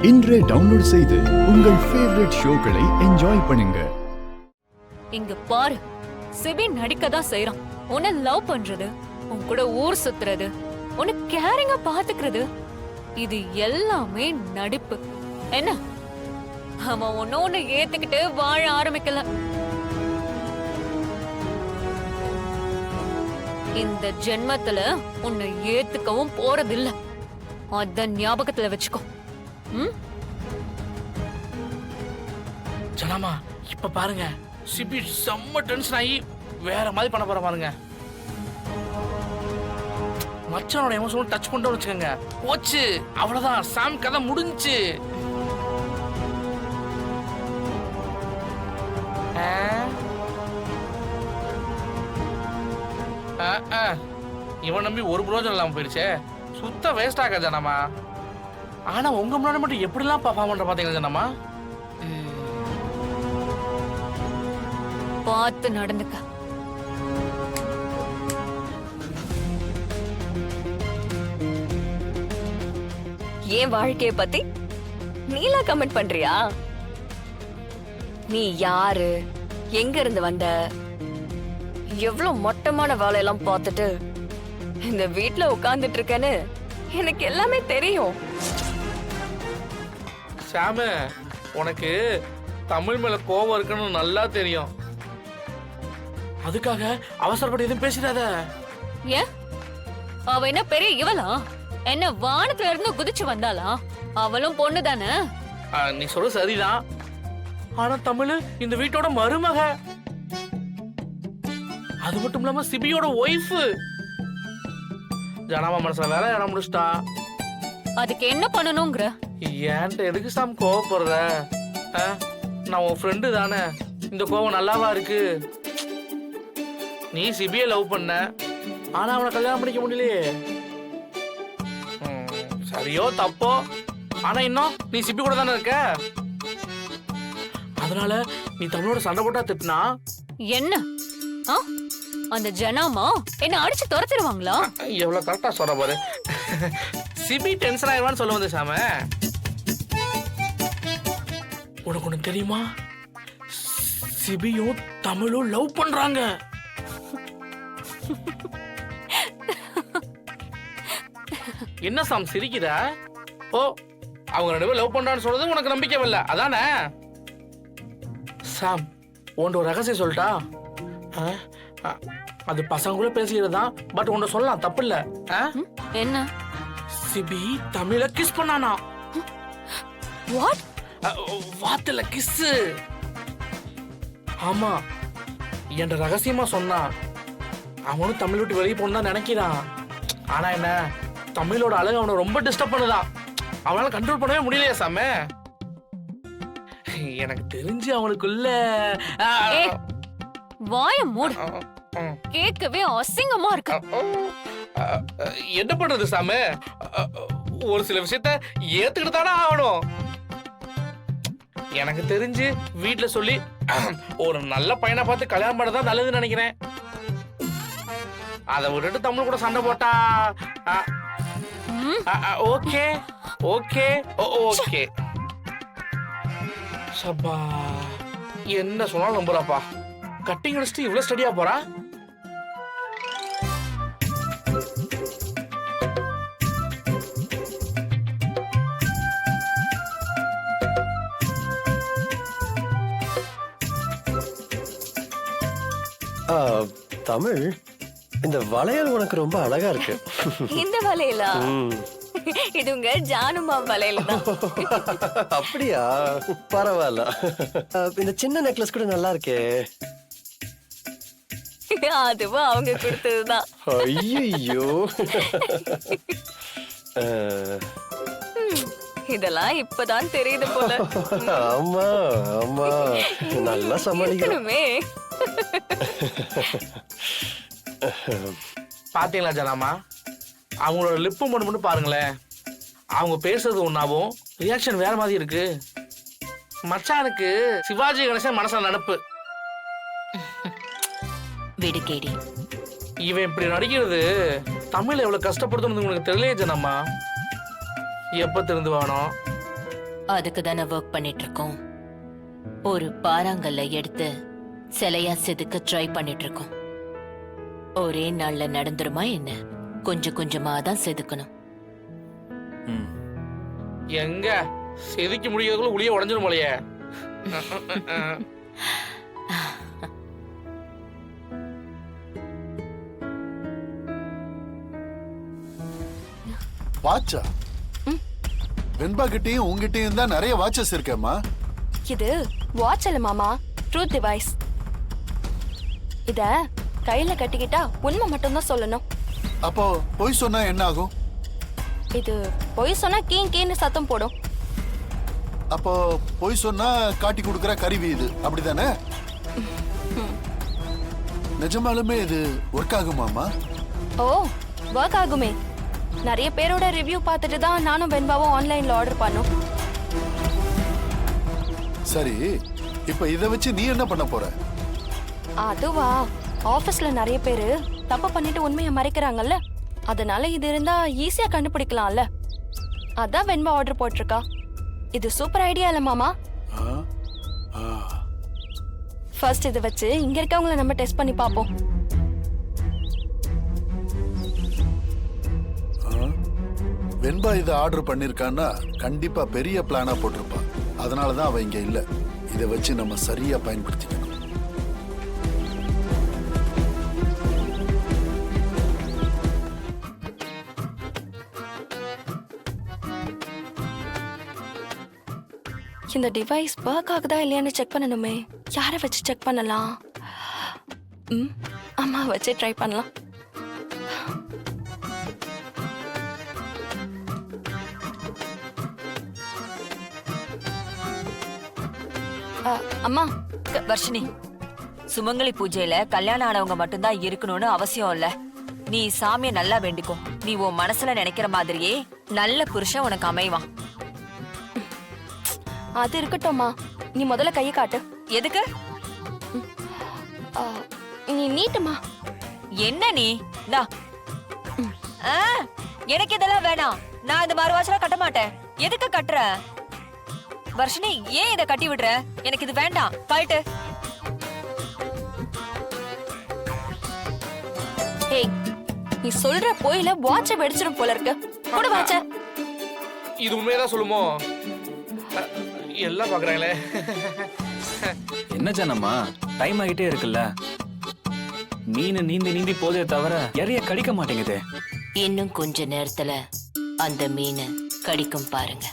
இன்றே டவுன்லோட் செய்து உங்கள் ஃபேவரட் ஷோக்களை என்ஜாய் பண்ணுங்க. இங்க பாரு, சிபி நடிக்க தான் செய்யறான். உன்னை லவ் பண்றது, உன் கூட ஊர் சுத்துறது, உன்னை கேரிங்கா பாத்துக்கிறது, இது எல்லாமே நடிப்பு. என்ன அவன் ஒன்னு ஏத்துக்கிட்டு வாழ ஆரம்பிக்கல. இந்த ஜென்மத்துல உன்னை ஏத்துக்கவும் போறதில்ல. அத ஞாபகத்துல வச்சுக்கோ. ஜனாமா, இப்ப பாருங்க, சிபி செம்ம டென்ஷன் ஆகி வேற மாதிரி பண்ண போற பாருங்க. மச்சானோட எமோஷனல் டச் பண்ணிட்டோம்னு வச்சுக்கோங்க, போச்சு, அவ்வளவுதான், சாம் கதை முடிஞ்சு. இவன் நம்பி ஒரு புரோஜனம் இல்லாம போயிடுச்சே, சுத்த வேஸ்ட் ஆக ஜனாமா. ஆனா உங்க முன்னாடி மட்டும் எப்படிலாம் பர்ஃபார்ம் பண்ற பாத்தீங்களா ஜனாமா? பார்த்து நடந்துக்க. ஏன் வாழ்க்கைய பத்தி நீலா கமெண்ட் பண்றியா? நீ யாரு, எங்க இருந்து வந்த, எவ்வளவு மொட்டமான வேலையெல்லாம் பார்த்துட்டு இந்த வீட்டுல உட்கார்ந்துட்டு இருக்கேன்னு எனக்கு எல்லாமே தெரியும். சாமு, உனக்கு தமிழ் மேல கோபம் இருக்குன்னு நல்லா தெரியும். அதுக்காக அவசரப்பட்டு எதுவும் பேசிடாத. ஏன் அவ என்ன பெரிய இவளா? என்ன வானத்துல இருந்து குதிச்சு வந்தாளா? அவளும் பொண்ணு தானே. நீ சொல்ற சரிதான், ஆனா தமிழ் இந்த வீட்டோட மருமக, அது மட்டும் இல்லாம சிபியோட ஒய்ஃப். ஜனாமா மனசுல வேற இடம் முடிச்சிட்டா. அதுக்கு என்ன பண்ணணும்ங்கற? ஏன்ட்ட எதுக்கு சாம் கோவப்படுற? நான் உன் ஃப்ரெண்டு தானே, இந்த கோவம் நல்லாவா இருக்கு? நீ சிபியை லவ் பண்ண, ஆனா அவனை கல்யாணம் பண்ணிக்க முடியலையே. சரியோ தப்போ, ஆனா இன்னும் நீ சிபி கூட தானே இருக்க. அதனால நீ தமிழோட சண்டை போட்டா திட்டினா என்ன அந்த ஜனாமா என்ன அடிச்சு துரத்திடுவாங்களா? எவ்வளவு கரெக்டா சொல்ற பாரு. சிபி டென்ஷன் ஆயிடுவான்னு சொல்ல வந்து சாம. உனக்கு ஒண்ணு தெரியுமா, சிபியும் தமிழும் லவ் பண்றாங்க. என்ன சாம் சிரிக்கிற? ஓ, அவங்க ரெண்டு பேரும் லவ் பண்றான்னு சொல்றது உனக்கு நம்பிக்கை இல்ல அதானே? சாம், உன்ட ஒரு ரகசியம் சொல்லிட்டா? அது பசங்களுக்குள்ள பேசிக்கிறதா, பட் உன்ன சொல்லலாம், தப்பு இல்ல. என்ன? சிபி தமிழ கிஸ் பண்ணானா. வாட்? வாத்துல கிஸ். ஆமா, என்ற ரகசியமா சொன்னா. அவனும் தமிழ் விட்டு வெளியே போன்னு நினைக்கிறான். ஆனா என்ன, தமிழோட அழகு அவனை ரொம்ப டிஸ்டர்ப் பண்ணுதான். அவனால கண்ட்ரோல் பண்ணவே முடியலையா சாம? எனக்கு தெரிஞ்சு அவனுக்குள்ள வாய மூடு. கேட்கவே அசிங்கமா இருக்கு. என்ன பண்றது சாம, ஒரு சில விஷயத்த ஏத்துக்கிட்டு தானே ஆகணும். எனக்கு தெரிஞ்சு வீட்டுல சொல்லி ஒரு நல்ல பையனை பார்த்து கல்யாணம் பண்ணதான் நல்லதுன்னு நினைக்கிறேன். அதை விட்டுட்டு தமிழ் கூட சண்டை போட்டா ஓகே ஓகே ஓகே. சப்பா, என்ன சொன்னாலும் நம்புறாப்பா. கட்டிங் அடிச்சுட்டு இவ்வளவு ஸ்டடியா போறா. தமிழ், இந்த வளையல் உனக்கு ரொம்ப அழகா இருக்கு. இந்த வளையலா? இது உங்க ஜானுமா வளையல் தான். அப்படியா? பரவாயில்ல. இந்த சின்ன நெக்லஸ் கூட நல்லா இருக்கே. அதுவும் அவங்க கொடுத்ததுதான். ஐயோ, இதெல்லாம் இப்பதான் தெரியுது போல. ஆமா ஆமா, நல்லா சமாளிக்கணுமே. பாத்தீங்களா ஜனாமா, அவங்களோட லிப்பு மட்டும் பாருங்களேன். அவங்க பேசுறது ஒன்னாவும் ரியாக்ஷன் வேற மாதிரி இருக்கு. மச்சானுக்கு சிவாஜி கணேசன் மனசுல நடப்பு. விடுகேடி, இவன் இப்படி நடிக்கிறது தமிழ் எவ்வளவு கஷ்டப்படுதுன்னு உங்களுக்கு தெரியலையே ஜனம்மா. எப்ப திருந்துவானோ? அதுக்கு தானே ஒர்க் பண்ணிட்டு இருக்கோம். ஒரு பாறாங்கல்ல எடுத்து சிலையா செதுக்க ட்ரை பண்ணிட்டு இருக்கோம். ஒரே நாள்ல நடந்துருமா என்ன? கொஞ்சம் கொஞ்சமா தான் செதுக்கணும். எங்க செதுக்கி முடிக்கிறதுக்குள்ள உளிய உடஞ்சிரும் போலயே. வாட்சா? வெண்பா கிட்டயும் உங்ககிட்டயும் தான் நிறைய வாட்சஸ் இருக்கேம்மா. இது வாட்ச் இல்ல மாமா, ட்ரூத் டிவைஸ். இத கையில கட்டிக்கிட்டா உண்மை மட்டும் தான் சொல்லணும். அப்போ பொய் சொன்னா என்ன ஆகும்? இது பொய் சொன்னா கீன்னு சத்தம் போடும். அப்போ பொய் சொன்னா காட்டி கொடுக்கற கருவி இது, அப்படிதானே? நிஜமாலுமே இது ஒர்க் ஆகுமாமா? ஓ, ஒர்க் ஆகுமே. நிறைய பேரோட ரிவ்யூ பார்த்துட்டு தான் நானும் வெண்பாவும் ஆன்லைன்ல ஆர்டர் பண்ணோம். சரி, இப்ப இத வச்சு நீ என்ன பண்ண போற? அதுவா, ஆபீஸ்ல நிறைய பேரு தப்பு பண்ணிட்டு உண்மையை மறைக்கிறாங்கல்ல, அதனால இது இருந்தா ஈஸியா கண்டுபிடிக்கலாம்ல. அதான் வெண்பா ஆர்டர் போட்டிருக்கா. இது சூப்பர் ஐடியா இல்ல மாமா? ஆ? ஆ. ஃபர்ஸ்ட் இதை வச்சு இங்க இருக்கவங்கள நம்ம டெஸ்ட் பண்ணி பார்ப்போம். வெண்பா இதை ஆர்டர் பண்ணிருக்கான்னா கண்டிப்பா பெரிய பிளானா போட்டிருப்பா. அதனாலதான் அவ இங்க இல்ல. இதை வச்சு நம்ம சரியா பயன்படுத்திக்கணும். இந்த டிவைஸ் ஒர்க் ஆகுதா இல்லையான்னு செக் பண்ணணுமே. யாரை வச்சு செக் பண்ணலாம்? அம்மா வச்சு ட்ரை பண்ணலாம். அம்மா, வர்ஷினி, சுமங்கலி பூஜையில கல்யாணம் ஆனவங்க மட்டும்தான் இருக்கணும்னு அவசியம் இல்ல. நீ சாமிய நல்லா வேண்டிக்கோ. நீ உன் மனசுல நினைக்கிற மாதிரியே நல்ல புருஷன் உனக்கு அமைவான். அது இருக்கட்டும்மா, நீ முதல்ல கையை காட்டு. எதுக்கு? நீ நீட்டுமா. என்ன நீ? எனக்கு இதெல்லாம் வேணாம். நான் இந்த மாதிரி வாட்செல்லாம் கட்ட மாட்டேன். எதுக்கு கட்டுற? வர்ஷினி, ஏன் இதை கட்டி விடுற? எனக்கு இது வேண்டாம், கழட்டு. ஏய், நீ சொல்ற போயில வாட்ச வெடிச்சிடும் போல இருக்கு. கூட வாட்ச. இது உண்மையதான் சொல்லுமோ? எல்லாம் பாக்குறாங்களே. என்ன ஜனம்மா, டைம் ஆகிட்டே இருக்குல்ல. மீன் நீந்தி நீந்தி போதே தவிர இறைய கடிக்க மாட்டேங்குது. இன்னும் கொஞ்ச நேரத்துல அந்த மீனை கடிக்கும் பாருங்க.